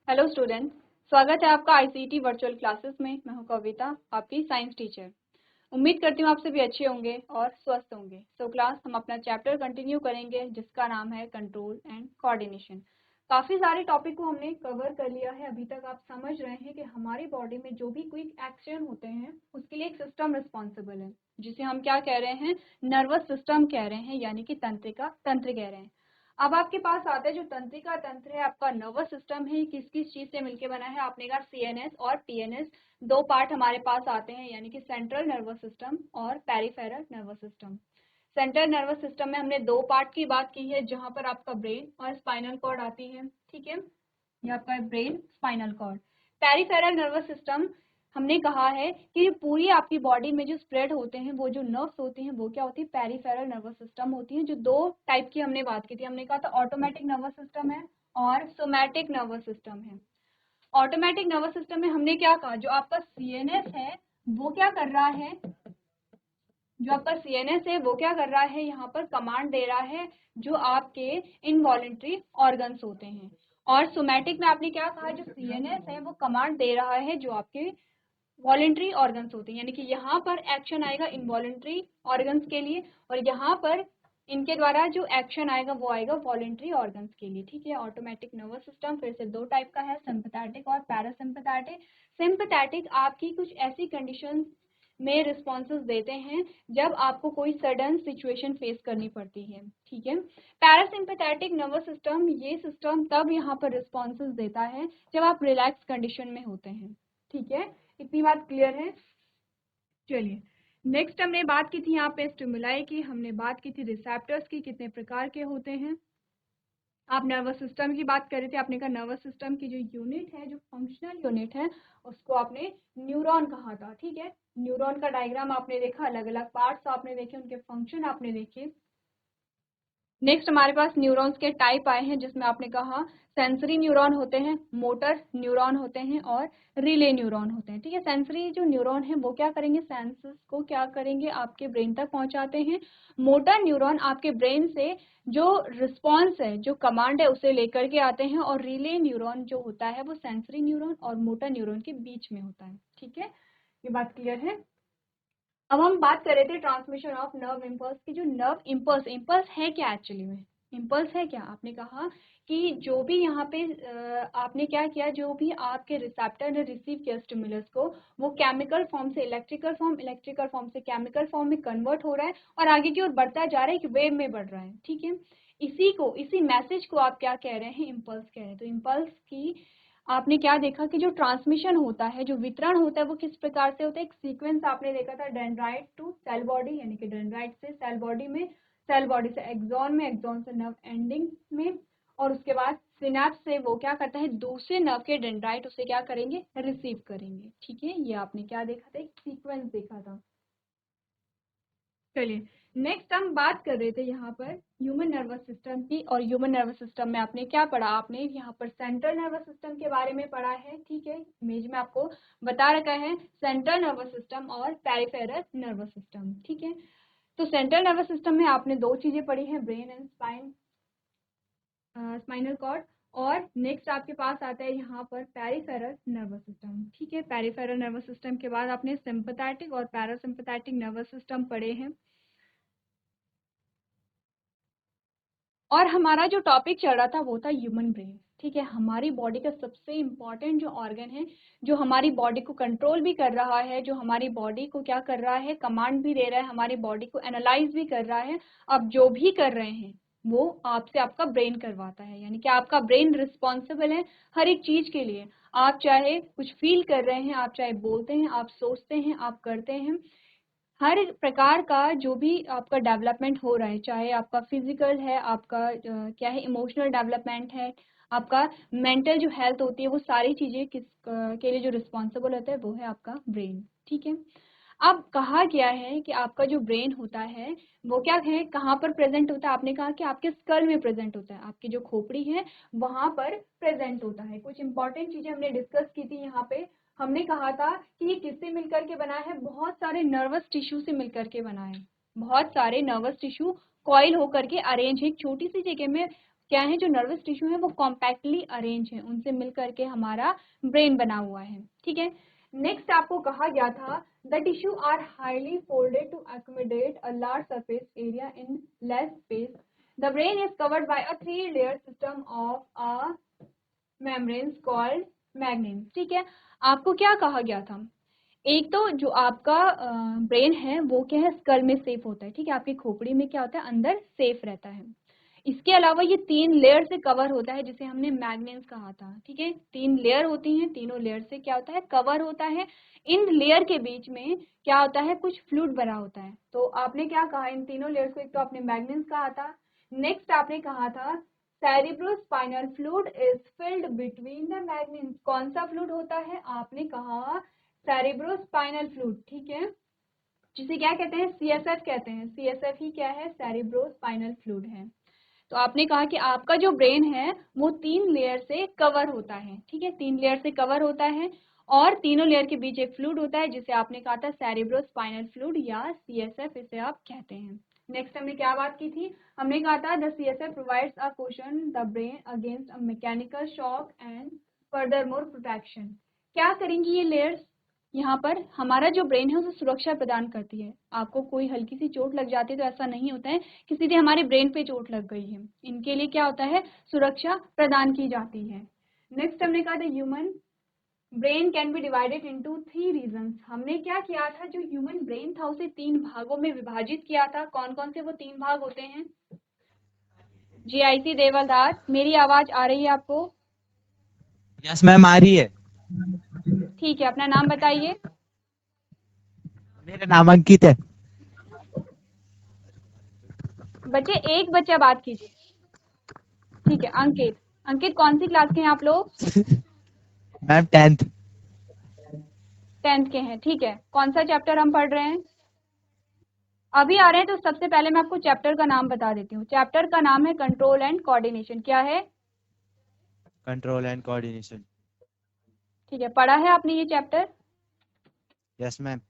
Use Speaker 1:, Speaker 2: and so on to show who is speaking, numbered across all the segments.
Speaker 1: Hello student, स्वागत है आपका आईसीटी वर्चुअल क्लासेस में। मैं हूं कविता, आपकी साइंस टीचर। उम्मीद करती हूं आप सभी अच्छे होंगे और स्वस्थ होंगे। तो क्लास हम अपना चैप्टर कंटिन्यू करेंगे जिसका नाम है कंट्रोल एंड कोऑर्डिनेशन। काफ़ी सारे टॉपिक को हमने कवर कर लिया है। अभी तक आप समझ रहे हैं कि हमारी बॉडी में जो भी क्विक एक्शन होते हैं उसके लिए एक सिस्टम रिस्पॉन्सिबल है, जिसे हम क्या कह रहे हैं, नर्वस सिस्टम कह रहे हैं, यानी कि तंत्रिका तंत्र कह रहे हैं। अब आपके पास आता है जो तंत्रिका तंत्र है, आपका नर्वस सिस्टम है, किस किस चीज से मिलके बना है। आपने कहा सीएनएस और पीएनएस, दो पार्ट हमारे पास आते हैं, यानी कि सेंट्रल नर्वस सिस्टम और peripheral nervous system. Central nervous system में हमने दो पार्ट की बात की है, जहां पर आपका ब्रेन और स्पाइनल कॉर्ड आती है। ठीक है, ये आपका brain spinal cord. Peripheral nervous system हमने कहा है कि पूरी आपकी बॉडी में जो स्प्रेड होते हैं, वो जो नर्व्स होती हैं वो क्या होती है, पेरिफेरल नर्वस सिस्टम होती है। जो दो टाइप की हमने बात की थी, हमने कहा था ऑटोमेटिक नर्वस सिस्टम है और सोमैटिक नर्वस सिस्टम है। ऑटोमेटिक नर्वस सिस्टम में हमने क्या कहा, जो आपका सीएनएस है वो क्या कर रहा है, जो आपका सीएनएस है वो क्या कर रहा है, यहाँ पर कमांड दे रहा है जो आपके इनवॉलेंट्री ऑर्गन्स होते हैं। और सोमैटिक में आपने क्या कहा, जो सीएनएस है वो कमांड दे रहा है जो आपके वॉलेंट्री ऑर्गन्स होते हैं, यानी कि यहाँ पर एक्शन आएगा इनवॉलेंट्री ऑर्गन्स के लिए, और यहाँ पर इनके द्वारा जो एक्शन आएगा वो आएगा वॉलेंट्री ऑर्गन्स के लिए। ठीक है, ऑटोमेटिक नर्वस सिस्टम फिर से दो टाइप का है, सिंपैथेटिक और पैरासिम्पैथेटिक। सिंपैथेटिक आपकी कुछ ऐसी कंडीशन में रिस्पॉन्सेज देते हैं जब आपको कोई सडन सिचुएशन फेस करनी पड़ती है। ठीक है, पैरासिम्पैथेटिक नर्वस सिस्टम, ये सिस्टम तब यहाँ पर रिस्पॉन्सेज देता है जब आप रिलैक्स कंडीशन में होते हैं। ठीक है, इतनी बात क्लियर है। चलिए नेक्स्ट हमने बात की थी यहाँ पे स्टिमुलाई की, हमने बात की थी रिसेप्टर्स की, कितने प्रकार के होते हैं। आप नर्वस सिस्टम की बात कर रहे थे, आपने कहा नर्वस सिस्टम की जो यूनिट है, जो फंक्शनल यूनिट है, उसको आपने न्यूरॉन कहा था। ठीक है, न्यूरॉन का डायग्राम आपने देखा, अलग अलग पार्ट्स आपने देखे, उनके फंक्शन आपने देखे। नेक्स्ट हमारे पास न्यूरॉन्स के टाइप आए हैं, जिसमें आपने कहा सेंसरी न्यूरॉन होते हैं, मोटर न्यूरॉन होते हैं और रिले न्यूरॉन होते हैं। ठीक है, सेंसरी जो न्यूरॉन है वो क्या करेंगे, सेंसेस को क्या करेंगे, आपके ब्रेन तक पहुंचाते हैं। मोटर न्यूरॉन आपके ब्रेन से जो रिस्पॉन्स है, जो कमांड है, उसे लेकर के आते हैं। और रिले न्यूरॉन जो होता है वो सेंसरी न्यूरॉन और मोटर न्यूरॉन के बीच में होता है। ठीक है, ये बात क्लियर है। अब हम बात कर रहे थे ट्रांसमिशन ऑफ नर्व इम्पल्स की। जो नर्व इम्पल्स, इम्पल्स है क्या एक्चुअली में, इम्पल्स है क्या, आपने कहा कि जो भी यहाँ पे आपने क्या किया, जो भी आपके रिसेप्टर ने रिसीव किया स्टिमुलस को, वो केमिकल फॉर्म से इलेक्ट्रिकल फॉर्म, इलेक्ट्रिकल फॉर्म से केमिकल फॉर्म में कन्वर्ट हो रहा है और आगे की ओर बढ़ता जा रहा है, कि वेव में बढ़ रहा है। ठीक है, इसी मैसेज को आप क्या कह रहे हैं, इम्पल्स कह रहे हैं। तो इम्पल्स की आपने क्या देखा कि जो ट्रांसमिशन होता है, जो वितरण होता है, वो किस प्रकार से होता है। एक सीक्वेंस आपने देखा था, डेंड्राइट टू सेल बॉडी, यानी कि डेंड्राइट से सेल बॉडी में, सेल बॉडी से एक्सॉन में, एक्सॉन से नर्व एंडिंग में, और उसके बाद सिनेप्स से वो क्या करता है, दूसरे नर्व के डेंड्राइट उसे क्या करेंगे, रिसीव करेंगे। ठीक है, ये आपने क्या देखा था, एक सीक्वेंस देखा था। चलिए नेक्स्ट हम बात कर रहे थे यहाँ पर ह्यूमन नर्वस सिस्टम की, और ह्यूमन नर्वस सिस्टम में आपने क्या पढ़ा, आपने यहाँ पर सेंट्रल नर्वस सिस्टम के बारे में पढ़ा है। ठीक है, इमेज में आपको बता रखा है सेंट्रल नर्वस सिस्टम और पेरिफेरल नर्वस सिस्टम। ठीक है, तो सेंट्रल नर्वस सिस्टम में आपने दो चीजें पढ़ी हैं, ब्रेन एंड स्पाइनल कॉर्ड। और नेक्स्ट आपके पास आता है यहाँ पर पेरिफेरल नर्वस सिस्टम। ठीक है, पेरिफेरल नर्वस सिस्टम के बाद आपने सिंपैथेटिक और पैरासिम्पैथेटिक नर्वस सिस्टम पढ़े हैं। और हमारा जो टॉपिक चल रहा था वो था ह्यूमन ब्रेन। ठीक है, हमारी बॉडी का सबसे इम्पॉर्टेंट जो ऑर्गन है, जो हमारी बॉडी को कंट्रोल भी कर रहा है, जो हमारी बॉडी को क्या कर रहा है, कमांड भी दे रहा है, हमारी बॉडी को एनालाइज भी कर रहा है। अब जो भी कर रहे हैं वो आपसे आपका ब्रेन करवाता है, यानी कि आपका ब्रेन रिस्पॉन्सिबल है हर एक चीज के लिए। आप चाहे कुछ फील कर रहे हैं, आप चाहे बोलते हैं, आप सोचते हैं, आप करते हैं, हर प्रकार का जो भी आपका डेवलपमेंट हो रहा है, चाहे आपका फिजिकल है, आपका क्या है, इमोशनल डेवलपमेंट है, आपका मेंटल जो हेल्थ होती है, वो सारी चीजें किस के लिए जो रिस्पॉन्सिबल होता है वो है आपका ब्रेन। ठीक है, अब कहा गया है कि आपका जो ब्रेन होता है वो क्या है, कहाँ पर प्रेजेंट होता है, आपने कहा कि आपके स्कल में प्रेजेंट होता है, आपकी जो खोपड़ी है वहां पर प्रेजेंट होता है। कुछ इंपॉर्टेंट चीजें हमने डिस्कस की थी यहाँ पे। हमने कहा था कि ये किससे मिलकर के बना है, बहुत सारे नर्वस टिश्यू से मिलकर के बना है। बहुत सारे नर्वस टिश्यू कॉइल होकर के अरेंज है एक छोटी सी जगह में, क्या है, जो नर्वस टिश्यू है वो कॉम्पैक्टली अरेंज है, उनसे मिल करके हमारा ब्रेन बना हुआ है, ठीक है। नेक्स्ट आपको कहा गया था the tissue are highly folded to accommodate a large surface area in less space. The brain is covered by a 3 layer system of a membranes called मैग्नीन, ठीक है। आपको क्या कहा गया था, एक तो जो आपका ब्रेन है वो क्या है, स्कल में सेफ होता है, ठीक है, आपकी खोपड़ी में क्या होता है, अंदर सेफ रहता है। इसके अलावा ये 3 लेयर से कवर होता है, जिसे हमने मैग्नेन्स कहा था, ठीक है। 3 लेयर होती हैं, तीनों लेयर से क्या होता है, कवर होता है। इन लेयर के बीच में क्या होता है, कुछ फ्लूइड भरा होता है। तो आपने क्या कहा, इन तीनों लेयर्स को एक तो आपने मैग्नेन्स कहा था, नेक्स्ट आपने कहा था cerebrospinal fluid is filled between the meninges. कौन सा फ्लूइड होता है, आपने कहा सेरिब्रोस्पाइनल फ्लूइड, ठीक है, जिसे क्या कहते हैं, सीएसएफ कहते हैं। सीएसएफ ही क्या है, सेरिब्रोस्पाइनल फ्लूइड है। तो आपने कहा कि आपका जो ब्रेन है वो 3 लेयर से कवर होता है, ठीक है, 3 लेयर से कवर होता है, और तीनों लेयर के बीच एक फ्लूइड होता है जिसे आपने कहा था सेरिब्रोस्पाइनल फ्लूइड या सीएसएफ, इसे आप कहते हैं। नेक्स्ट हमने क्या बात की थी, हमने कहा था the CSF provides a cushion the brain against a mechanical shock and further more protection. क्या करेंगी ये लेयर्स, यहाँ पर हमारा जो ब्रेन है उसे सुरक्षा प्रदान करती है। आपको कोई हल्की सी चोट लग जाती है तो ऐसा नहीं होता है कि सीधे हमारे ब्रेन पे चोट लग गई है, इनके लिए क्या होता है, सुरक्षा प्रदान की जाती है। नेक्स्ट हमने कहा था human brain can be divided into 3 regions. हमने क्या किया था, जो ह्यूमन ब्रेन था उसे 3 भागों में विभाजित किया था। कौन कौन से वो 3 भाग होते हैं, जीआईसी देवलदास, मेरी आवाज आ रही है आपको?
Speaker 2: यस मैम, आ रही है।
Speaker 1: ठीक है, अपना नाम बताइए।
Speaker 2: मेरा नाम अंकित है।
Speaker 1: बच्चे एक बच्चा बात कीजिए, ठीक है। अंकित, अंकित कौन सी क्लास के हैं आप लोग?
Speaker 2: Ma'am 10th।
Speaker 1: 10th के हैं, ठीक है। कौन सा चैप्टर हम पढ़ रहे हैं? अभी आ रहे हैं तो सबसे पहले मैं आपको चैप्टर का नाम बता देती हूँ। चैप्टर का नाम है कंट्रोल एंड कोऑर्डिनेशन। क्या है?
Speaker 2: Control and coordination.
Speaker 1: ठीक है, पढ़ा है आपने ये चैप्टर?
Speaker 2: Yes ma'am.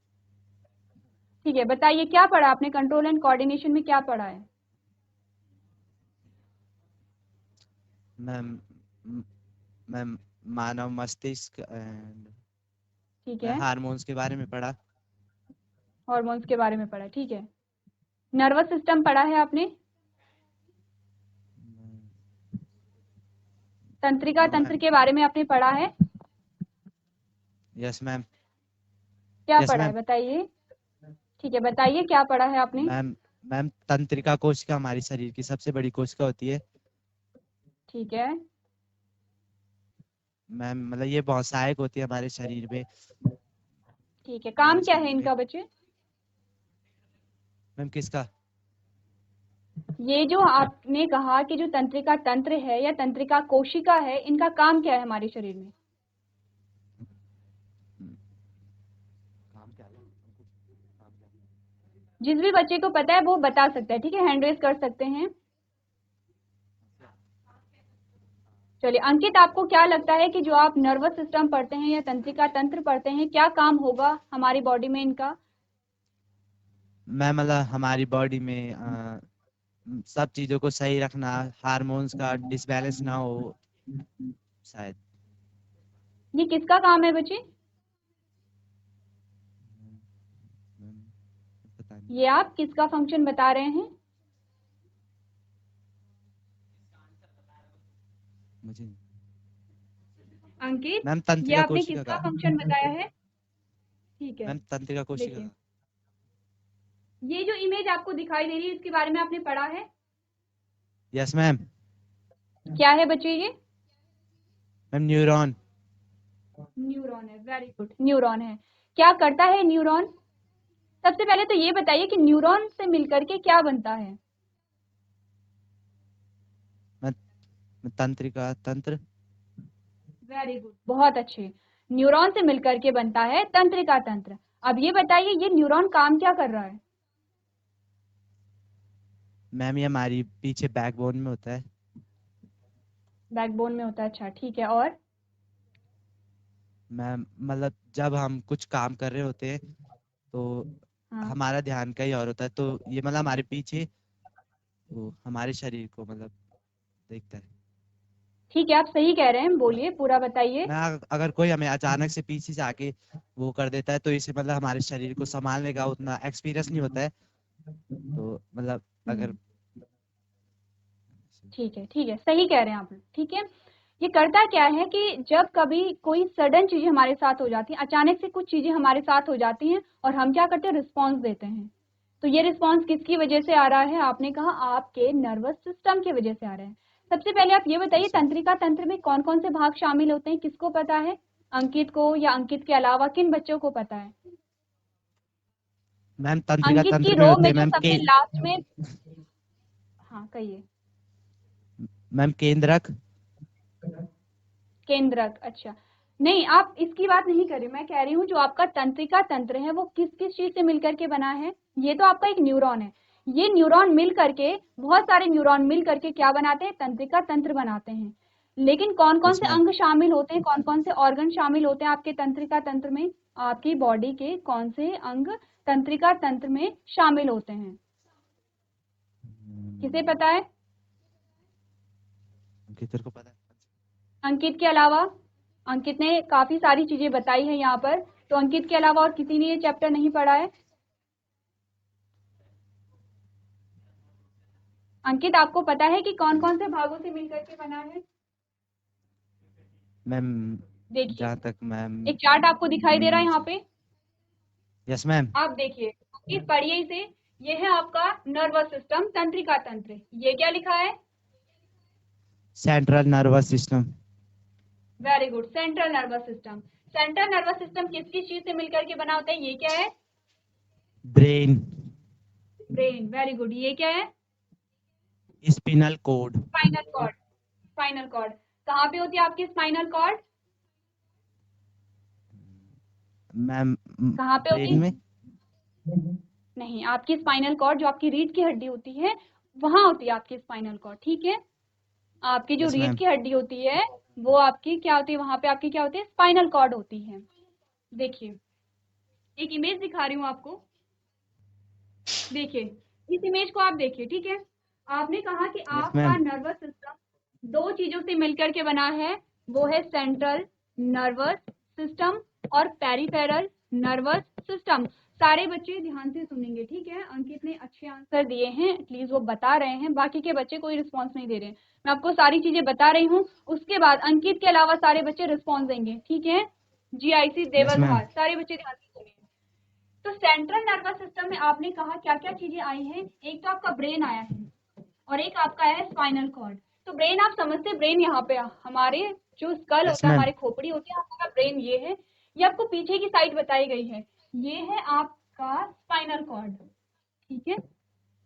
Speaker 1: ठीक है, बताइए क्या पढ़ा आपने, कंट्रोल एंड कोऑर्डिनेशन में क्या पढ़ा है?
Speaker 2: मैम मैम मानव मस्तिष्क एंड
Speaker 1: ठीक
Speaker 2: मैं
Speaker 1: है,
Speaker 2: हार्मोन्स के बारे में पढ़ा।
Speaker 1: हॉर्मोन्स के बारे में पढ़ा, ठीक है। नर्वस सिस्टम पढ़ा है आपने? तंत्रिका
Speaker 2: नो
Speaker 1: तंत्र
Speaker 2: मैम।
Speaker 1: के बारे में आपने पढ़ा है?
Speaker 2: Yes ma'am.
Speaker 1: क्या
Speaker 2: यस
Speaker 1: पढ़ा है
Speaker 2: मैम।
Speaker 1: बताइए। ठीक है, बताइए क्या पढ़ा है आपने?
Speaker 2: मैम मैम तंत्रिका कोशिका हमारी शरीर की सबसे बड़ी कोशिका होती है।
Speaker 1: ठीक है,
Speaker 2: मैम मतलब ये बहुत सहायक होती है हमारे शरीर में।
Speaker 1: ठीक है,
Speaker 2: हमारे
Speaker 1: काम क्या है
Speaker 2: शरीर में।
Speaker 1: इनका बच्चे?
Speaker 2: मैम किसका?
Speaker 1: ये जो आपने कहा कि जो तंत्रिका तंत्र है या तंत्रिका कोशिका है, इनका काम क्या है हमारे शरीर में?
Speaker 2: काम क्या है? काम क्या है?
Speaker 1: जिस भी बच्चे को पता है वो बता सकता है, ठीक है, हैंड रेज कर सकते हैं। चलिए अंकित, आपको क्या लगता है कि जो आप नर्वस सिस्टम पढ़ते हैं या तंत्रिका तंत्र पढ़ते हैं, क्या काम होगा हमारी बॉडी में इनका?
Speaker 2: मैम मतलब हमारी बॉडी में सब चीजों को सही रखना, हार्मोन्स का डिसबैलेंस ना हो शायद।
Speaker 1: ये किसका काम है बच्चे?
Speaker 2: मैम, पता नहीं।
Speaker 1: ये आप किसका फंक्शन बता रहे हैं?
Speaker 2: मुझे नहीं।
Speaker 1: अंकित,
Speaker 2: मैम
Speaker 1: ये
Speaker 2: तंत्रिका
Speaker 1: आपने
Speaker 2: कोशिका
Speaker 1: किसका
Speaker 2: का।
Speaker 1: फंक्शन बताया है? ठीक है,
Speaker 2: मैम तंत्रिका कोशिका
Speaker 1: देखिए
Speaker 2: का।
Speaker 1: ये जो इमेज आपको दिखाई दे रही है इसके बारे में आपने पढ़ा है?
Speaker 2: Yes ma'am.
Speaker 1: क्या है बच्चे ये?
Speaker 2: Ma'am neuron.
Speaker 1: न्यूरॉन है, वेरी गुड, न्यूरॉन है। क्या करता है न्यूरॉन? सबसे पहले तो ये बताइए कि न्यूरॉन से मिलकर के क्या बनता है?
Speaker 2: मैं तंत्रिका तंत्र।
Speaker 1: वेरी गुड, बहुत अच्छे। न्यूरॉन से मिलकर के बनता है तंत्रिका तंत्र। अब ये बताइए ये न्यूरॉन काम क्या कर रहा है?
Speaker 2: मैम ये हमारी पीछे बैकबोन में होता है।
Speaker 1: बैकबोन में होता है, अच्छा ठीक है, और?
Speaker 2: मैम मतलब जब हम कुछ काम कर रहे होते हैं तो
Speaker 1: हाँ,
Speaker 2: हमारा ध्यान कहीं और होता है, तो ये मतलब हमारे पीछे वो हमारे शरीर को मतलब देखता है।
Speaker 1: ठीक है, आप सही कह रहे हैं, बोलिए पूरा बताइए।
Speaker 2: अगर कोई हमें अचानक से पीछे से आके वो कर देता है तो इसे मतलब हमारे शरीर को संभालने का उतना एक्सपीरियंस नहीं होता है, तो मतलब अगर
Speaker 1: ठीक है, ठीक है, सही कह रहे हैं आप, ठीक है। ये करता क्या है कि जब कभी कोई सडन चीजें हमारे साथ हो जाती हैं, अचानक से कुछ चीजें हमारे साथ हो जाती हैं और हम क्या करते हैं, रिस्पॉन्स देते हैं। तो ये रिस्पॉन्स किसकी वजह से आ रहा है, आपने कहा आपके नर्वस सिस्टम की वजह से आ रहा है। सबसे पहले आप ये बताइए, तंत्रिका तंत्र में कौन कौन से भाग शामिल होते हैं, किसको पता है? अंकित को, या अंकित के अलावा किन बच्चों को पता है?
Speaker 2: मैम तंत्रिका
Speaker 1: अंकित की
Speaker 2: तंत्र में
Speaker 1: रो
Speaker 2: होते
Speaker 1: में
Speaker 2: हैं
Speaker 1: जो
Speaker 2: मैम
Speaker 1: सबसे लास्ट में, हाँ कहिए।
Speaker 2: मैम केंद्रक।
Speaker 1: केंद्रक, अच्छा। नहीं, आप इसकी बात नहीं कर रही, मैं कह रही हूँ जो आपका तंत्रिका तंत्र है वो किस किस चीज से मिलकर के बना है? ये तो आपका एक न्यूरॉन है। ये न्यूरॉन मिल करके, बहुत सारे न्यूरॉन मिल करके क्या बनाते हैं, तंत्रिका तंत्र बनाते हैं। लेकिन कौन कौन
Speaker 2: यस
Speaker 1: से
Speaker 2: मैम।
Speaker 1: अंग शामिल होते हैं, कौन कौन से ऑर्गन शामिल होते हैं आपके तंत्रिका तंत्र में? आपकी बॉडी के कौन से अंग तंत्रिका तंत्र में शामिल होते हैं, किसे पता है?
Speaker 2: तेरे को पता है?
Speaker 1: अंकित के अलावा? अंकित ने काफी सारी चीजें बताई है यहाँ पर, तो अंकित के अलावा और किसी ने ये चैप्टर नहीं पढ़ा है? अंकित, आपको पता है कि कौन कौन से भागों से मिलकर के बना है?
Speaker 2: मैम
Speaker 1: देखिए,
Speaker 2: जहाँ तक मैम।
Speaker 1: एक चार्ट आपको दिखाई दे रहा है यहाँ पे,
Speaker 2: यस मैम।
Speaker 1: आप देखिए, इस पढ़िए इसे। ये है आपका नर्वस सिस्टम, तंत्रिका तंत्र। ये क्या लिखा है?
Speaker 2: Central nervous system.
Speaker 1: Very good, central nervous system. Central nervous system किस किस चीज से मिलकर के बना होता है, ये क्या है?
Speaker 2: ब्रेन।
Speaker 1: Brain, very good. ये क्या है?
Speaker 2: Spinal cord.
Speaker 1: Spinal cord. Spinal cord. कहाँ पे होती है आपकी स्पाइनल कॉर्ड?
Speaker 2: मैम
Speaker 1: कहाँ पे
Speaker 2: ब्रेन
Speaker 1: होती?
Speaker 2: में।
Speaker 1: नहीं, आपकी स्पाइनल कॉर्ड जो आपकी रीढ़ की हड्डी होती है, वहां होती है आपकी स्पाइनल कॉर्ड, ठीक है। आपकी जो
Speaker 2: यस
Speaker 1: रीढ़
Speaker 2: मैम।
Speaker 1: की हड्डी होती है, वो आपकी क्या होती है, वहां पे आपकी क्या होती है, स्पाइनल कॉर्ड होती है। देखिए, एक इमेज दिखा रही हूँ आपको, देखिए, इस इमेज को आप देखिए, ठीक है। आपने कहा कि
Speaker 2: यस
Speaker 1: आपका
Speaker 2: मैम।
Speaker 1: नर्वस सिस्टम दो चीजों से मिलकर के बना है, वो है सेंट्रल नर्वस सिस्टम और पेरिफेरल नर्वस सिस्टम। सारे बच्चे ध्यान से सुनेंगे, ठीक है। अंकित ने अच्छे आंसर दिए हैं, एटलीस्ट वो बता रहे हैं, बाकी के बच्चे कोई रिस्पॉन्स नहीं दे रहे हैं। मैं आपको सारी चीजें बता रही हूँ, उसके बाद अंकित के अलावा सारे बच्चे रिस्पॉन्स देंगे, ठीक है। GIC
Speaker 2: yes ma'am.
Speaker 1: देवधार, सारे बच्चे ध्यान से सुनिए। तो सेंट्रल नर्वस सिस्टम में आपने कहा क्या क्या चीजें आई हैं, एक तो आपका ब्रेन आया है और एक आपका है स्पाइनल कॉर्ड। तो ब्रेन आप समझते, ब्रेन यहाँ पे हमारे जो स्कल
Speaker 2: यस
Speaker 1: होता है,
Speaker 2: मैम।
Speaker 1: हमारी खोपड़ी होती है, हमारा ब्रेन ये है। ये आपको पीछे की साइड बताई गई है, ये है आपका स्पाइनल कॉर्ड, ठीक है।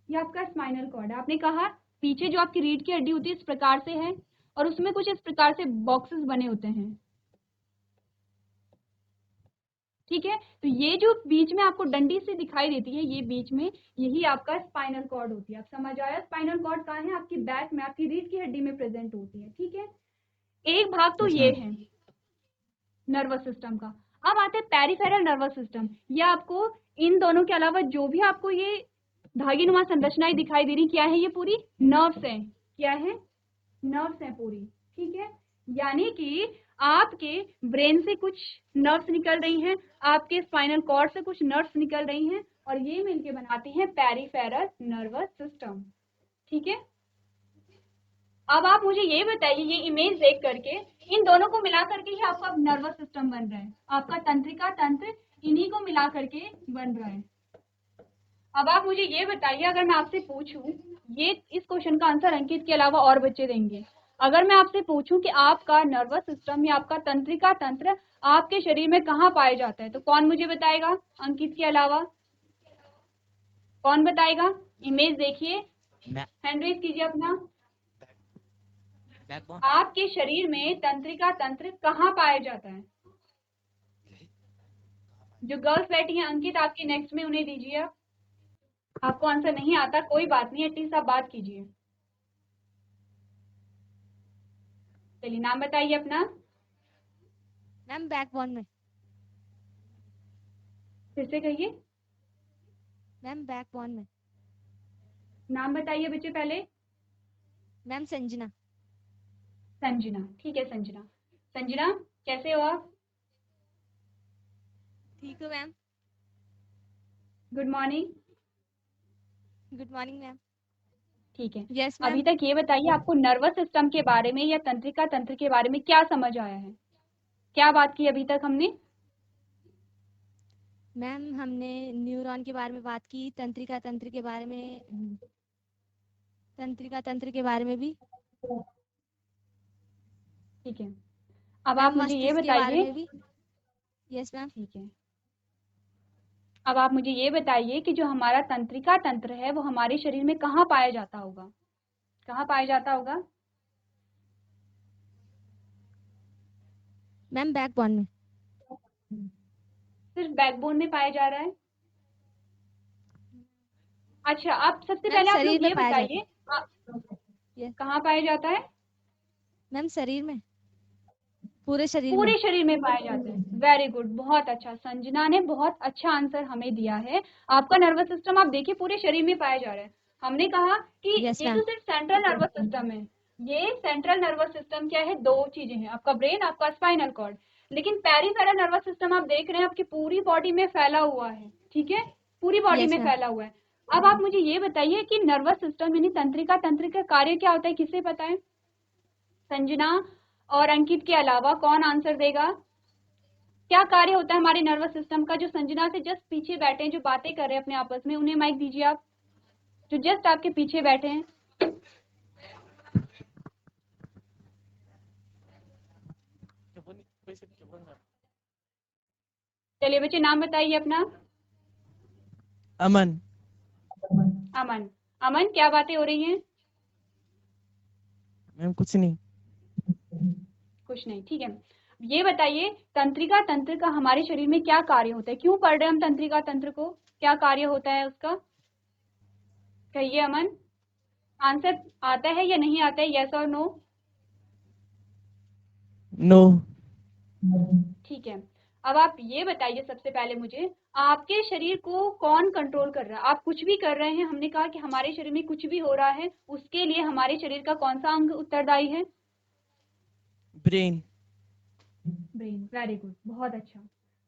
Speaker 1: ये आपका स्पाइनल कॉर्ड है। आपने कहा पीछे जो आपकी रीढ़ की हड्डी होती है इस प्रकार से है, और उसमें कुछ इस प्रकार से बॉक्सेस बने होते हैं, ठीक है। तो ये जो बीच में आपको डंडी से दिखाई देती है, ये बीच में, यही आपका स्पाइनल कॉर्ड होती है। आप समझ आया? स्पाइनल कॉर्ड कहाँ है? आपकी बैक में, आपकी रीढ़ की हड्डी में प्रेजेंट होती है, ठीक है। एक भाग तो
Speaker 2: यस
Speaker 1: ये
Speaker 2: मैम।
Speaker 1: है नर्वस सिस्टम का। अब आते हैं पेरिफेरल नर्वस सिस्टम। ये आपको इन दोनों के अलावा जो भी आपको ये धागीनुमा संरचनाएं दिखाई दे रही, क्या है? ये पूरी नर्व्स है। क्या है? नर्व्स है पूरी, ठीक है। यानी कि आपके ब्रेन से कुछ नर्व्स निकल रही हैं, आपके स्पाइनल कॉर्ड से कुछ नर्व्स निकल रही हैं, और ये मिलके बनाती हैं पेरिफेरल नर्वस सिस्टम, ठीक है। अब आप मुझे ये बताइए, ये इमेज देख करके, इन दोनों को मिला करके ही आपका नर्वस सिस्टम बन रहा है, आपका तंत्रिका तंत्र इन्हीं को मिला करके बन रहा है। अब आप मुझे ये बताइए, अगर मैं आपसे पूछूं, ये इस क्वेश्चन का आंसर अंकित के अलावा और बच्चे देंगे। अगर मैं आपसे पूछूं कि आपका नर्वस सिस्टम या आपका तंत्रिका तंत्र आपके शरीर में कहाँ पाया जाता है, तो कौन मुझे बताएगा अंकित के अलावा? कौन बताएगा? इमेज देखिए,
Speaker 2: मैं
Speaker 1: हैंड रेज कीजिए अपना।
Speaker 2: बैकबोन।
Speaker 1: आपके शरीर में तंत्रिका तंत्र कहाँ पाया जाता है? जो गर्ल्स बैठी हैं, अंकित आपकी नेक्स्ट में, उन्हें दीजिए आप। आपको आंसर नहीं आता कोई बात नहीं, एटलीस्ट आप बात कीजिए। चलिए, नाम बताइए अपना।
Speaker 3: मैम बैकबोन में।
Speaker 1: फिर से कहिए।
Speaker 3: मैम बैकबोन में।
Speaker 1: नाम बताइए बच्चे पहले।
Speaker 3: मैम संजना।
Speaker 1: संजना, ठीक है संजना। संजना कैसे हो आप?
Speaker 3: ठीक हो ma'am?
Speaker 1: Good morning.
Speaker 3: Good morning ma'am.
Speaker 1: ठीक है,
Speaker 3: यस
Speaker 1: अभी
Speaker 3: मैम।
Speaker 1: तक ये बताइए आपको नर्वस सिस्टम के बारे में या तंत्रिका तंत्र के बारे में क्या समझ आया है? क्या बात की अभी तक हमने?
Speaker 3: मैम हमने न्यूरॉन के बारे में बात की, तंत्रिका तंत्र के बारे में, तंत्रिका तंत्र के बारे में भी।
Speaker 1: ठीक है, अब आप
Speaker 3: मैम
Speaker 1: मुझे ये
Speaker 3: मस्तिष्क के बारे
Speaker 1: बताइए।
Speaker 3: में भी। Yes ma'am.
Speaker 1: ठीक है, अब आप मुझे ये बताइए कि जो हमारा तंत्रिका तंत्र है वो हमारे शरीर में कहाँ पाया जाता होगा? कहाँ पाया जाता होगा?
Speaker 3: मैम बैकबोन में।
Speaker 1: सिर्फ बैकबोन में पाया जा रहा है? अच्छा, आप सबसे
Speaker 3: मैम
Speaker 1: पहले आप
Speaker 3: शरीर
Speaker 1: लोग
Speaker 3: में
Speaker 1: ये
Speaker 3: पाया जाता
Speaker 1: बताइए
Speaker 3: है। यस
Speaker 1: कहाँ पाया जाता है?
Speaker 3: मैम शरीर में, पूरे शरीर
Speaker 1: पूरे
Speaker 3: में।
Speaker 1: शरीर में पाए जाते हैं। वेरी गुड, बहुत अच्छा, संजना ने बहुत अच्छा आंसर हमें दिया है। आपका नर्वस सिस्टम आप देखिए पूरे शरीर में पाया जा रहा है। हमने कहा कि
Speaker 3: यस
Speaker 1: ये
Speaker 3: मैम।
Speaker 1: तो सिर्फ सेंट्रल नर्वस सिस्टम है। ये सेंट्रल नर्वस सिस्टम क्या है? दो चीजें हैं, आपका ब्रेन, आपका स्पाइनल कॉर्ड। लेकिन पेरिफेरल नर्वस सिस्टम आप देख रहे हैं आपकी पूरी बॉडी में फैला हुआ है, ठीक है, पूरी बॉडी
Speaker 3: यस
Speaker 1: में
Speaker 3: मैम।
Speaker 1: फैला हुआ है। अब आप मुझे ये बताइए कि नर्वस सिस्टम यानी तंत्रिका तंत्र का कार्य क्या होता है, किसे पता है? संजना और अंकित के अलावा कौन आंसर देगा? क्या कार्य होता है हमारे नर्वस सिस्टम का? जो संजना से जस्ट पीछे बैठे हैं, जो बातें कर रहे हैं अपने आपस में, उन्हें माइक दीजिए आप, जो जस्ट आपके पीछे बैठे हैं। चलिए बच्चे, नाम बताइए अपना।
Speaker 2: अमन।
Speaker 1: अमन। अमन, क्या बातें हो रही हैं?
Speaker 2: मैम कुछ नहीं।
Speaker 1: कुछ नहीं, ठीक है। ये बताइए तंत्रिका तंत्र का हमारे शरीर में क्या कार्य होता है? क्यों पढ़ रहे हैं हम तंत्रिका तंत्र को? क्या कार्य होता है उसका? कहिए अमन, आंसर आता है या नहीं आता है? यस और नो?
Speaker 2: नो।
Speaker 1: ठीक है, अब आप ये बताइए सबसे पहले मुझे, आपके शरीर को कौन कंट्रोल कर रहा है? आप कुछ भी कर रहे हैं, हमने कहा कि हमारे शरीर में कुछ भी हो रहा है, उसके लिए हमारे शरीर का कौन सा अंग उत्तरदायी है?
Speaker 2: ब्रेन।
Speaker 1: ब्रेन, वेरी गुड, बहुत अच्छा,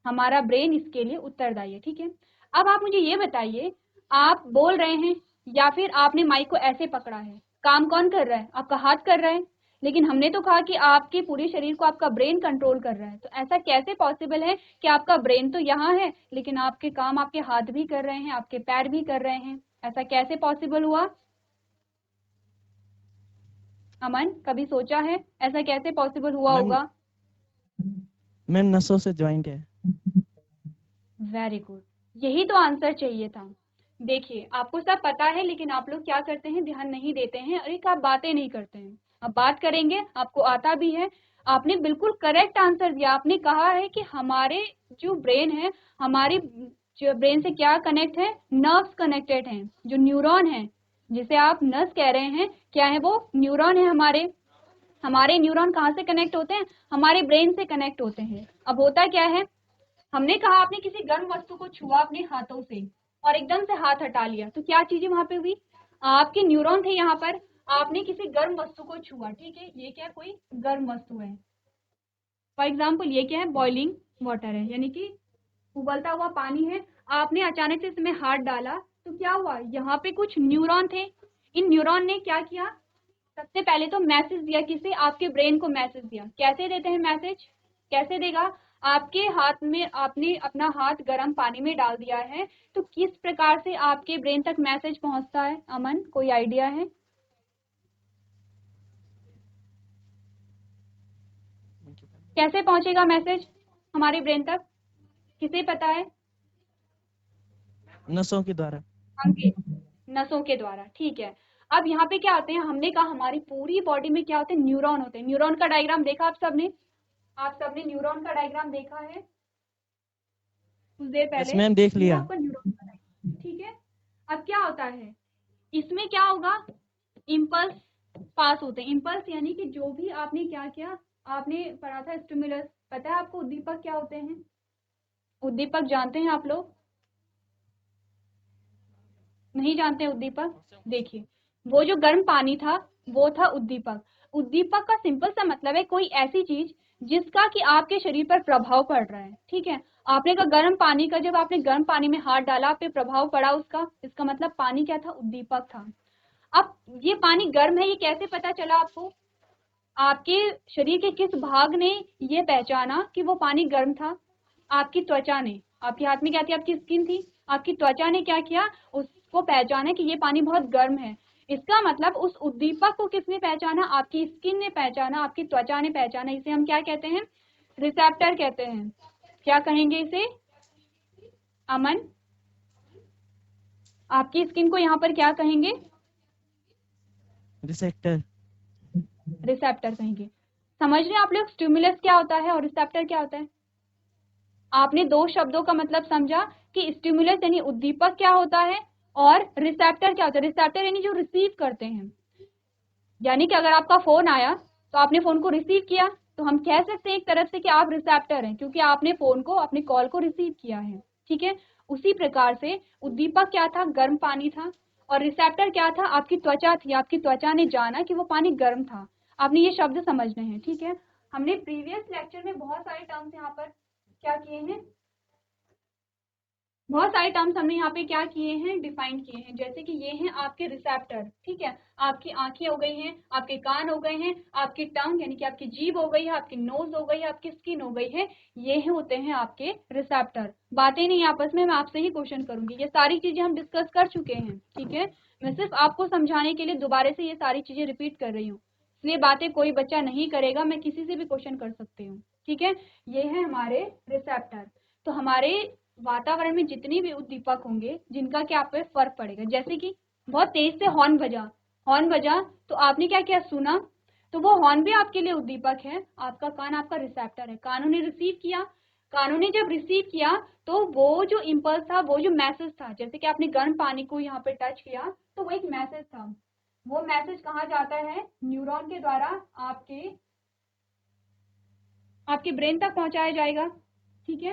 Speaker 1: हमारा ब्रेन इसके लिए उत्तरदायी है, ठीक है। अब आप मुझे ये बताइए, आप बोल रहे हैं या फिर आपने माइक को ऐसे पकड़ा है? काम कौन कर रहा है? आपका हाथ कर रहा है। लेकिन हमने तो कहा कि आपके पूरे शरीर को आपका ब्रेन कंट्रोल कर रहा है, तो ऐसा कैसे पॉसिबल है कि आपका ब्रेन तो यहाँ है लेकिन आपके काम आपके हाथ भी कर रहे हैं, आपके पैर भी कर रहे हैं? ऐसा कैसे पॉसिबल हुआ? अमन, कभी सोचा है ऐसा कैसे पॉसिबल हुआ
Speaker 2: मैम
Speaker 1: होगा?
Speaker 2: मैम नसों से ज्वाइंट है।
Speaker 1: वेरी गुड, यही तो आंसर चाहिए था। देखिए आपको सब पता है लेकिन आप लोग क्या करते हैं, ध्यान नहीं देते हैं, और एक आप बातें नहीं करते हैं। अब बात करेंगे, आपको आता भी है। आपने बिल्कुल करेक्ट आंसर दिया, आपने कहा है कि हमारे जो ब्रेन है, हमारी जो ब्रेन से क्या कनेक्ट है? नर्व्स कनेक्टेड हैं, जो न्यूरॉन है, जिसे आप नर्व्स कह रहे हैं, क्या है वो? न्यूरॉन है हमारे। हमारे न्यूरॉन कहाँ से कनेक्ट होते हैं? हमारे ब्रेन से कनेक्ट होते हैं। अब होता क्या है, हमने कहा आपने किसी गर्म वस्तु को छुआ अपने हाथों से और एकदम से हाथ हटा लिया, तो क्या चीजें वहां पे हुई? आपके न्यूरॉन थे यहाँ पर, आपने किसी गर्म वस्तु को छुआ, ठीक है, ये क्या कोई गर्म वस्तु है। फॉर एग्जाम्पल ये क्या है? बॉइलिंग वाटर है, यानी कि उबलता हुआ पानी है। आपने अचानक से इसमें हाथ डाला, तो क्या हुआ? यहाँ पे कुछ न्यूरॉन थे, इन न्यूरॉन ने क्या किया? सबसे पहले तो मैसेज दिया, किसे? आपके ब्रेन को मैसेज दिया। कैसे देते हैं मैसेज? कैसे देगा? आपके हाथ में आपने अपना हाथ गर्म पानी में डाल दिया है, तो किस प्रकार से आपके ब्रेन तक मैसेज पहुंचता है? अमन, कोई आइडिया है? कैसे पहुंचेगा मैसेज हमारे ब्रेन तक? किसे पता है?
Speaker 2: नसों के द्वारा।
Speaker 1: अंकित, नसों के द्वारा, ठीक है। अब यहाँ पे क्या आते हैं, हमने कहा हमारी पूरी बॉडी में क्या होते हैं? न्यूरॉन होते हैं। न्यूरॉन का डायग्राम देखा आप सबने? आप सबने न्यूरॉन का डायग्राम देखा है कुछ देर
Speaker 2: यस
Speaker 1: पहले?
Speaker 2: मैम देख
Speaker 1: ये
Speaker 2: लिया।
Speaker 1: आपका न्यूरॉन का डायग्राम, ठीक है। अब क्या होता है इसमें? क्या होगा? इम्पल्स पास होते हैं। इम्पल्स यानी कि जो भी आपने क्या किया, आपने पढ़ा था स्टिमुलस, पता है आपको उद्दीपक क्या होते हैं? उद्दीपक जानते हैं आप लोग? नहीं जानते उद्दीपक? देखिए, वो जो गर्म पानी था वो था उद्दीपक। उद्दीपक का सिंपल सा मतलब है कोई ऐसी चीज जिसका कि आपके शरीर पर प्रभाव पड़ रहा है। ठीक है, आपने कहा गर्म पानी का, जब आपने गर्म पानी में हाथ डाला आप पे प्रभाव पड़ा उसका, इसका मतलब पानी क्या था, उद्दीपक था। अब ये पानी गर्म है ये कैसे पता चला आपको? आपके शरीर के किस भाग ने ये पहचाना कि वो पानी गर्म था? आपकी त्वचा ने। आपके हाथ में क्या थी? आपकी स्किन थी। आपकी त्वचा ने क्या किया? उसको पहचाना कि ये पानी बहुत गर्म है। इसका मतलब उस उद्दीपक को किसने पहचाना? आपकी स्किन ने पहचाना, आपकी त्वचा ने पहचाना। इसे हम क्या कहते हैं? रिसेप्टर कहते हैं। क्या कहेंगे इसे? अमन, आपकी स्किन को यहाँ पर क्या कहेंगे?
Speaker 2: रिसेप्टर।
Speaker 1: रिसेप्टर कहेंगे। समझ रहे हैं आप लोग स्टिमुलस क्या होता है और रिसेप्टर क्या होता है? आपने दो शब्दों का मतलब समझा कि स्टिमुलस यानी उद्दीपक क्या होता है और रिसेप्टर क्या होता है। रिसेप्टर यानी जो रिसीव करते हैं, यानी कि अगर आपका फोन आया तो आपने फोन को रिसीव किया, तो हम कह सकते हैं एक तरफ से कि आप रिसेप्टर हैं क्योंकि आपने फोन को, अपने कॉल को रिसीव किया है। ठीक है, उसी प्रकार से उद्दीपक क्या था? गर्म पानी था। और रिसेप्टर क्या था? आपकी त्वचा थी। आपकी त्वचा ने जाना कि वो पानी गर्म था। आपने ये शब्द समझने हैं। ठीक है, हमने प्रीवियस लेक्चर में बहुत सारे टर्म्स यहाँ पर क्या किए हैं, बहुत सारे टर्म्स हमने यहाँ पे क्या किए हैं, डिफाइन किए हैं। जैसे कि ये हैं आपके रिसेप्टर। ठीक है, आपकी आंखें हो गई हैं, आपके कान हो गए हैं, आपकी टंग यानी कि आपकी जीभ हो गई है, आपकी नोज हो गई है, आपकी स्किन हो गई है, ये होते हैं आपके रिसेप्टर। बातें नहीं आपस में, मैं आपसे ही क्वेश्चन करूंगी। ये सारी चीजें हम डिस्कस कर चुके हैं। ठीक है, मैं सिर्फ आपको समझाने के लिए दोबारा से ये सारी चीजें रिपीट कर रही हूँ, इसलिए बातें कोई बच्चा नहीं करेगा, मैं किसी से भी क्वेश्चन कर सकती हूँ। ठीक है, ये है हमारे रिसेप्टर। तो हमारे वातावरण में जितने भी उद्दीपक होंगे जिनका क्या आप पे फर्क पड़ेगा, जैसे कि बहुत तेज से हॉर्न बजा, हॉर्न बजा तो आपने क्या किया? सुना। तो वो हॉर्न भी आपके लिए उद्दीपक है। आपका कान आपका रिसेप्टर है, कानों ने रिसीव किया। कानों ने जब रिसीव किया तो वो जो इम्पल्स था, वो जो मैसेज था, जैसे कि आपने गर्म पानी को यहाँ पे टच किया तो वो एक मैसेज था। वो मैसेज कहाँ जाता है? न्यूरॉन के द्वारा आपके आपके ब्रेन तक पहुंचाया जाएगा। ठीक है,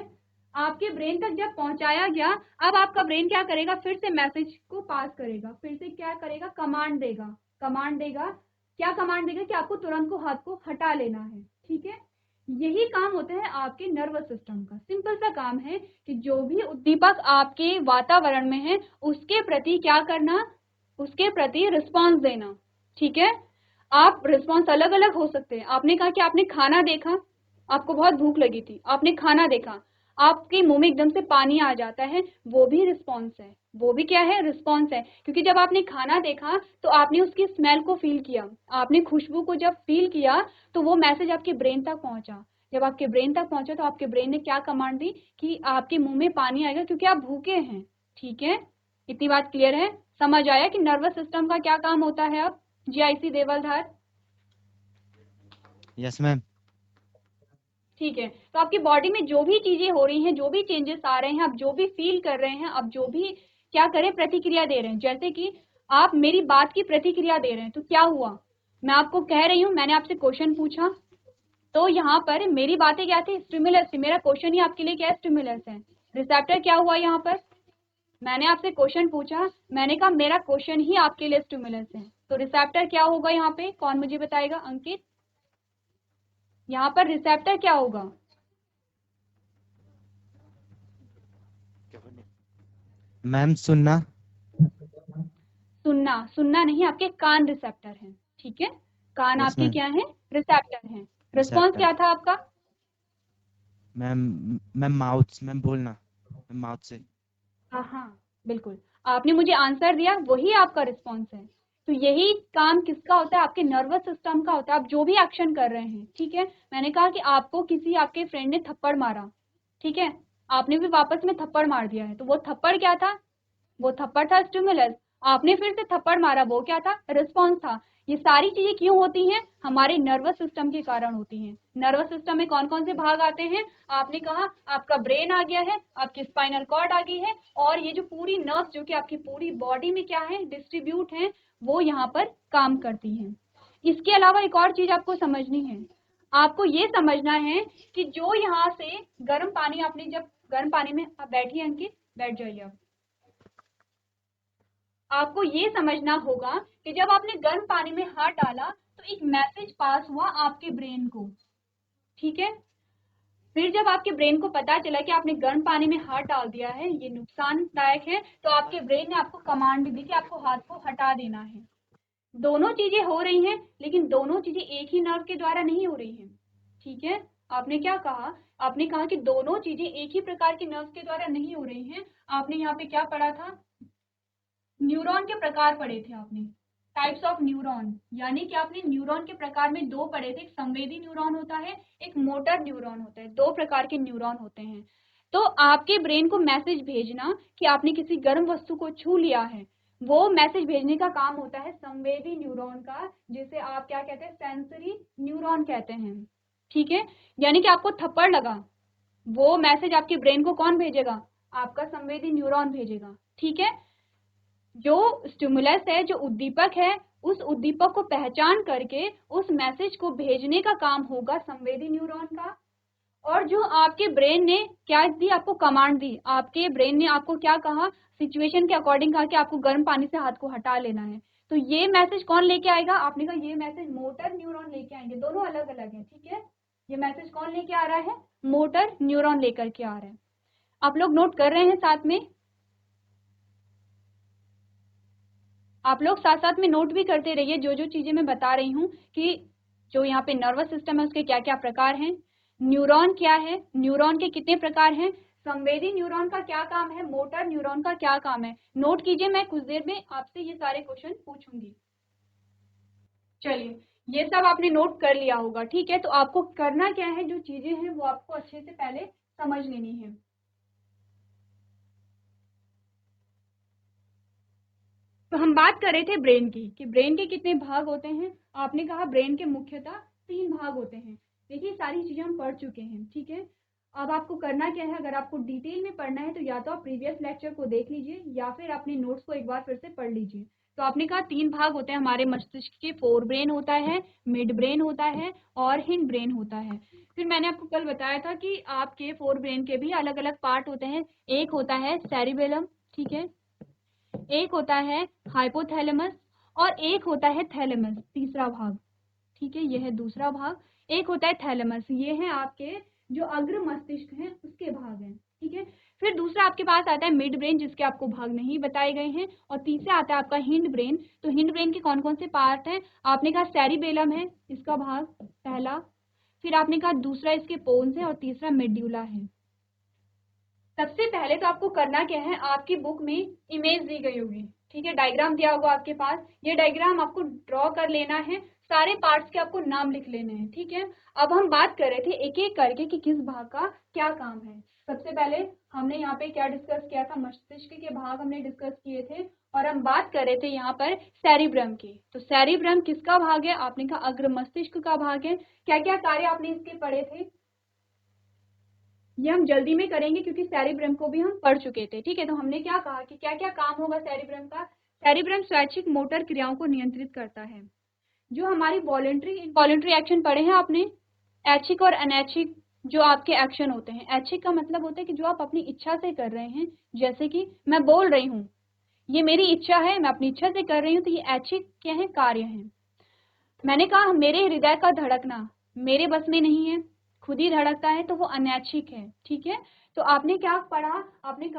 Speaker 1: आपके ब्रेन तक जब पहुंचाया गया, अब आपका ब्रेन क्या करेगा? फिर से मैसेज को पास करेगा, फिर से क्या करेगा? कमांड देगा। कमांड देगा, क्या कमांड देगा? कि आपको तुरंत को हाथ को हटा लेना है। ठीक है, यही काम होता है आपके नर्वस सिस्टम का। सिंपल सा काम है कि जो भी उद्दीपक आपके वातावरण में है उसके प्रति क्या करना? उसके प्रति रिस्पॉन्स देना। ठीक है, आप रिस्पॉन्स अलग अलग हो सकते हैं। आपने कहा कि आपने खाना देखा, आपको बहुत भूख लगी थी, आपने खाना देखा, आपके मुंह में एकदम से पानी आ जाता है, वो भी रिस्पॉन्स है। वो भी क्या है? रिस्पॉन्स है। क्योंकि जब आपने खाना देखा तो आपने उसकी स्मेल को फील किया, आपने खुशबू को जब फील किया तो वो मैसेज आपके ब्रेन तक पहुंचा। जब आपके ब्रेन तक पहुंचा तो आपके ब्रेन ने क्या कमांड दी? कि आपके मुंह में पानी आएगा क्योंकि आप भूखे हैं। ठीक है, इतनी बात क्लियर है? समझ आया कि नर्वस सिस्टम का क्या काम होता है? अब जीआईसी देवलधार।
Speaker 2: Yes ma'am.
Speaker 1: ठीक है, तो आपकी बॉडी में जो भी चीजें हो रही हैं, जो भी चेंजेस आ रहे हैं, आप जो भी फील कर रहे हैं, आप जो भी क्या करें, प्रतिक्रिया दे रहे हैं। जैसे कि आप मेरी बात की प्रतिक्रिया दे रहे हैं, तो क्या हुआ? मैं आपको कह रही हूँ, मैंने आपसे क्वेश्चन पूछा, तो यहाँ पर मेरी बातें क्या थी? स्टिमुलस थी। मेरा क्वेश्चन ही आपके लिए क्या? स्टिमुलस है। रिसेप्टर क्या हुआ? यहाँ पर मैंने आपसे क्वेश्चन पूछा, मैंने कहा मेरा क्वेश्चन ही आपके लिए स्टिमुलस है, तो रिसेप्टर क्या होगा यहाँ पे? कौन मुझे बताएगा? अंकित, यहाँ पर रिसेप्टर क्या होगा?
Speaker 2: मैम सुनना।
Speaker 1: सुनना। सुनना नहीं, आपके कान रिसेप्टर हैं। ठीक है, कान
Speaker 2: यस
Speaker 1: आपके
Speaker 2: मैम।
Speaker 1: क्या हैं? रिसेप्टर हैं। Response
Speaker 2: receptor.
Speaker 1: क्या था आपका?
Speaker 2: मैम मैम माउथ, मैम बोलना, मैम माउथ से।
Speaker 1: हाँ हाँ, बिल्कुल, आपने मुझे आंसर दिया, वही आपका रिस्पॉन्स है। तो यही काम किसका होता है? आपके नर्वस सिस्टम का होता है। आप जो भी एक्शन कर रहे हैं, ठीक है, मैंने कहा कि आपको किसी आपके फ्रेंड ने थप्पड़ मारा, ठीक है, आपने भी वापस में थप्पड़ मार दिया है, तो वो थप्पड़ क्या था? वो थप्पड़ था स्टिमुलस। आपने फिर से थप्पड़ मारा, वो क्या था? रिस्पॉन्स था। ये सारी चीजें क्यों होती हैं? हमारे नर्वस सिस्टम के कारण होती हैं। नर्वस सिस्टम में कौन कौन से भाग आते हैं? आपने कहा आपका ब्रेन आ गया है, आपकी स्पाइनल कॉर्ड आ गई है, और ये जो पूरी नर्व जो कि आपकी पूरी बॉडी में क्या है, डिस्ट्रीब्यूट है, वो यहाँ पर काम करती हैं। इसके अलावा एक और चीज आपको समझनी है। आपको ये समझना है कि जो यहाँ से गर्म पानी, आपने जब गर्म पानी में, आप बैठिए अंकित, बैठ जाइए आप। आपको ये समझना होगा कि जब आपने गर्म पानी में हाथ डाला तो एक मैसेज पास हुआ आपके ब्रेन को, ठीक है। फिर जब आपके ब्रेन को पता चला कि आपने गर्म पानी में हाथ डाल दिया है, ये नुकसानदायक है, तो आपके ब्रेन ने आपको कमांड दी कि आपको हाथ को हटा देना है। दोनों चीजें हो रही हैं, लेकिन दोनों चीजें एक ही नर्व के द्वारा नहीं हो रही हैं, ठीक है। आपने क्या कहा, आपने कहा कि दोनों चीजें एक ही प्रकार के नर्व के द्वारा नहीं हो रही हैं। आपने यहाँ पे क्या पढ़ा था, न्यूरॉन के प्रकार पढ़े थे आपने, टाइप्स ऑफ न्यूरॉन, यानी कि आपने न्यूरॉन के प्रकार में दो पढ़े थे, एक संवेदी न्यूरॉन होता है, एक मोटर न्यूरॉन होता है, दो प्रकार के न्यूरॉन होते हैं। तो आपके ब्रेन को मैसेज भेजना कि आपने किसी गर्म वस्तु को छू लिया है, वो मैसेज भेजने का काम होता है संवेदी न्यूरॉन का, जिसे आप क्या कहते हैं, सेंसरी न्यूरॉन कहते हैं, ठीक है। यानी कि आपको थप्पड़ लगा, वो मैसेज आपके ब्रेन को कौन भेजेगा, आपका संवेदी न्यूरॉन भेजेगा, ठीक है। जो स्टिमुलस है, जो उद्दीपक है, उस उद्दीपक को पहचान करके उस मैसेज को भेजने का काम होगा संवेदी न्यूरॉन का। और जो आपके ब्रेन ने क्या दी, आपको कमांड दी, आपके ब्रेन ने आपको क्या कहा, सिचुएशन के अकॉर्डिंग कहा कि आपको गर्म पानी से हाथ को हटा लेना है, तो ये मैसेज कौन लेके आएगा, आपने कहा ये मैसेज मोटर न्यूरॉन लेके आएंगे, दोनों अलग अलग है, ठीक है। ये मैसेज कौन लेके आ रहा है, मोटर न्यूरॉन लेकर के आ रहा है। आप लोग नोट कर रहे हैं साथ में, आप लोग साथ साथ में नोट भी करते रहिए जो जो चीजें मैं बता रही हूँ, कि जो यहाँ पे नर्वस सिस्टम है उसके क्या क्या प्रकार हैं, न्यूरॉन क्या है, न्यूरॉन के कितने प्रकार हैं, संवेदी न्यूरॉन का क्या काम है, मोटर न्यूरॉन का क्या काम है। नोट कीजिए, मैं कुछ देर में आपसे ये सारे क्वेश्चन पूछूंगी। चलिए, ये सब आपने नोट कर लिया होगा, ठीक है। तो आपको करना क्या है, जो चीजें हैं वो आपको अच्छे से पहले समझ लेनी है। तो हम बात कर रहे थे ब्रेन की, कि ब्रेन के कितने भाग होते हैं। आपने कहा ब्रेन के मुख्यतः 3 भाग होते हैं। देखिए सारी चीजें हम पढ़ चुके हैं, ठीक है। अब आपको करना क्या है, अगर आपको डिटेल में पढ़ना है तो या तो आप प्रीवियस लेक्चर को देख लीजिए या फिर अपने नोट्स को एक बार फिर से पढ़ लीजिए। तो आपने कहा 3 भाग होते हैं हमारे मस्तिष्क के, फोर ब्रेन होता है, मिड ब्रेन होता है और हिंड ब्रेन होता है। फिर मैंने आपको कल बताया था कि आपके फोर ब्रेन के भी अलग अलग पार्ट होते हैं। एक होता है सेरिबेलम, ठीक है, एक होता है हाइपोथैलेमस और एक होता है थैलेमस, तीसरा भाग, ठीक है, यह है दूसरा भाग। एक होता है थैलेमस, ये है आपके जो अग्र मस्तिष्क हैं उसके भाग हैं, ठीक है। फिर दूसरा आपके पास आता है मिड ब्रेन, जिसके आपको भाग नहीं बताए गए हैं, और तीसरा आता है आपका हिंड ब्रेन। तो हिंड ब्रेन के कौन कौन से पार्ट हैं, आपने कहा सेरिबेलम है इसका भाग पहला, फिर आपने कहा दूसरा इसके पोन्स है और तीसरा मेड्यूला है। सबसे पहले तो आपको करना क्या है, आपकी बुक में इमेज दी गई होगी, ठीक है, डायग्राम दिया होगा आपके पास, ये डायग्राम आपको ड्रॉ कर लेना है, सारे पार्ट्स के आपको नाम लिख लेने हैं, ठीक है। अब हम बात कर रहे थे एक एक करके कि किस भाग का क्या काम है। सबसे पहले हमने यहाँ पे क्या डिस्कस किया था, मस्तिष्क के भाग हमने डिस्कस किए थे, और हम बात कर रहे थे यहाँ पर सेरिब्रम की। तो सेरिब्रम किसका भाग है, आपने कहा अग्र मस्तिष्क का भाग है। क्या क्या कार्य आपने इसके पढ़े थे, ये हम जल्दी में करेंगे क्योंकि सेरिब्रम को भी हम पढ़ चुके थे, ठीक है। तो हमने क्या कहा कि क्या क्या काम होगा सेरिब्रम का, सेरिब्रम स्वैच्छिक मोटर क्रियाओं को नियंत्रित करता है। जो हमारी वॉलेंट्री इनवॉलेंट्री एक्शन पढ़े हैं आपने, ऐच्छिक और अनैच्छिक जो आपके एक्शन होते हैं। ऐच्छिक का मतलब होता है कि जो आप अपनी इच्छा से कर रहे हैं, जैसे कि मैं बोल रही हूँ, ये मेरी इच्छा है, मैं अपनी इच्छा से कर रही हूँ, तो ये ऐच्छिक क्या है, कार्य है। मैंने कहा मेरे हृदय का धड़कना मेरे बस में नहीं है, खुद ही धड़कता है, तो वो अनैच्छिक है, ठीक है। तो आपने क्या पढ़ा, आपने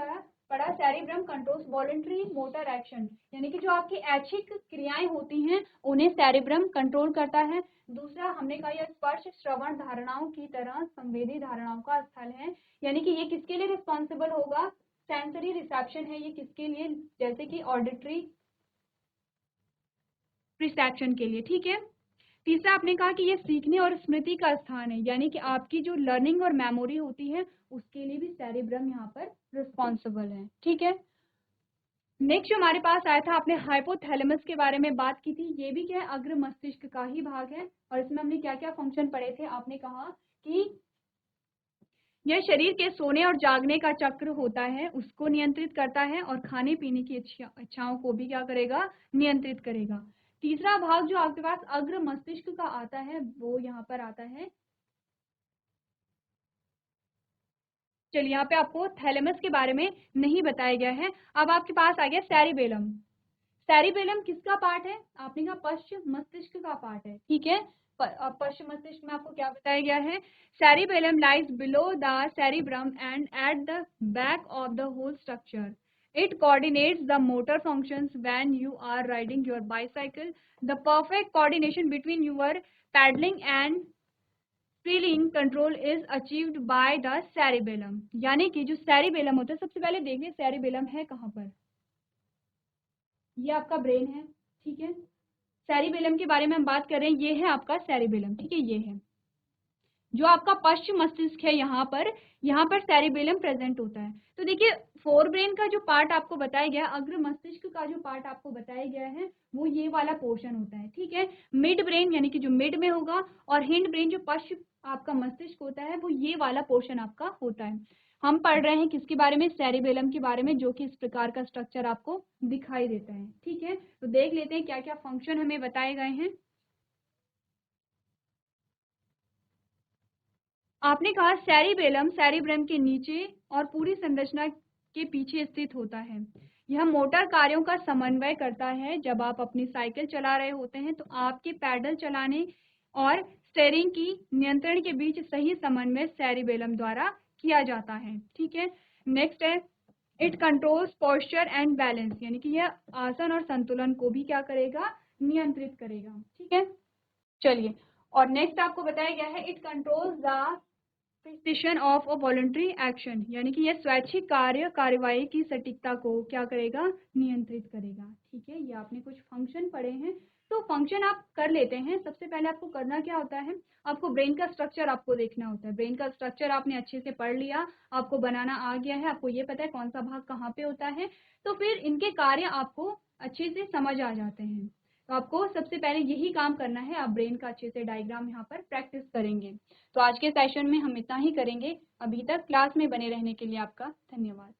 Speaker 1: पढ़ा cerebrum controls voluntary motor action, यानी कि जो आपकी ऐच्छिक क्रियाएं होती हैं उन्हें सेरिब्रम कंट्रोल करता है। दूसरा हमने कहा यह स्पर्श श्रवण धारणाओं की तरह संवेदी धारणाओं का स्थल है, यानी कि ये किसके लिए रिस्पॉन्सिबल होगा, सेंसरी रिसेप्शन है ये किसके लिए, जैसे कि ऑडिटरी रिसेप्शन के लिए, ठीक है। तीसरा आपने कहा कि ये सीखने और स्मृति का स्थान है, यानी कि आपकी जो लर्निंग और मेमोरी होती है उसके लिए भी सेरिब्रम यहाँ पर रिस्पॉन्सिबल है, ठीक है। नेक्स्ट जो हमारे पास आया था, आपने हाइपोथैलेमस के बारे में बात की थी, ये भी क्या है, अग्र मस्तिष्क का ही भाग है, और इसमें हमने क्या क्या फंक्शन पढ़े थे। आपने कहा कि यह शरीर के सोने और जागने का चक्र होता है उसको नियंत्रित करता है, और खाने पीने की इच्छाओं को भी क्या करेगा, नियंत्रित करेगा। तीसरा भाग जो आपके पास अग्र मस्तिष्क का आता है वो यहाँ पर आता है, चलिए यहाँ पे आपको थैलेमस के बारे में नहीं बताया गया है। अब आपके पास आ गया सेरिबेलम। सेरिबेलम किसका पार्ट है? आपने कहा पश्च मस्तिष्क का पार्ट है, ठीक है। पश्च मस्तिष्क में आपको क्या बताया गया है? Cerebellum lies below the cerebrum and at the back of the whole structure. It coordinates the motor functions when you are riding your bicycle. The perfect coordination between your pedaling and steering control is achieved by the cerebellum. यानी कि जो cerebellum होता है, सबसे पहले देखिए cerebellum है कहाँ पर? ये आपका ब्रेन है, ठीक है। cerebellum के बारे में हम बात कर रहे हैं, ये है आपका cerebellum, ठीक है। ये है जो आपका पश्चिम मस्तिष्क है, यहाँ पर सेरिबेलम प्रेजेंट होता है। तो देखिए फोर ब्रेन का जो पार्ट आपको बताया गया, अग्र मस्तिष्क का जो पार्ट आपको बताया गया है, वो ये वाला पोर्शन होता है, ठीक है। मिड ब्रेन यानी कि जो मिड में होगा, और हिंड ब्रेन जो पश्चिम आपका मस्तिष्क होता है, वो ये वाला पोर्शन आपका होता है। हम पढ़ रहे हैं किसके बारे में? सेरिबेलम के बारे में, जो कि इस प्रकार का स्ट्रक्चर आपको दिखाई देता है, ठीक है। तो देख लेते हैं क्या क्या फंक्शन हमें बताए गए हैं। आपने कहा सेरिबेलम सेरिब्रम के नीचे और पूरी संरचना के पीछे स्थित होता है। यह मोटर कार्यों का समन्वय करता है। जब आप अपनी साइकिल चला रहे होते हैं तो आपके पैडल चलाने और स्टीयरिंग की नियंत्रण के बीच सही समन्वय सेरिबेलम द्वारा किया जाता है, ठीक है। नेक्स्ट है it controls posture and balance, यानी कि यह आसन और संतुलन को भी क्या करेगा? नियंत्रित करेगा, ठीक है। चलिए, और नेक्स्ट आपको बताया गया है it controls the precision of a voluntary action, यानी कि यह स्वैच्छिक कार्यवाही की सटीकता को क्या करेगा? नियंत्रित करेगा, ठीक है। ये आपने कुछ फंक्शन पढ़े हैं, तो फंक्शन आप कर लेते हैं। सबसे पहले आपको करना क्या होता है? आपको ब्रेन का स्ट्रक्चर आपको देखना होता है। ब्रेन का स्ट्रक्चर आपने अच्छे से पढ़ लिया, आपको बनाना आ गया है, आपको ये पता है कौन सा भाग कहाँ पे होता है, तो फिर इनके कार्य आपको अच्छे से समझ आ जाते हैं। तो आपको सबसे पहले यही काम करना है, आप ब्रेन का अच्छे से डायग्राम यहाँ पर प्रैक्टिस करेंगे। तो आज के सेशन में हम इतना ही करेंगे। अभी तक क्लास में बने रहने के लिए आपका धन्यवाद।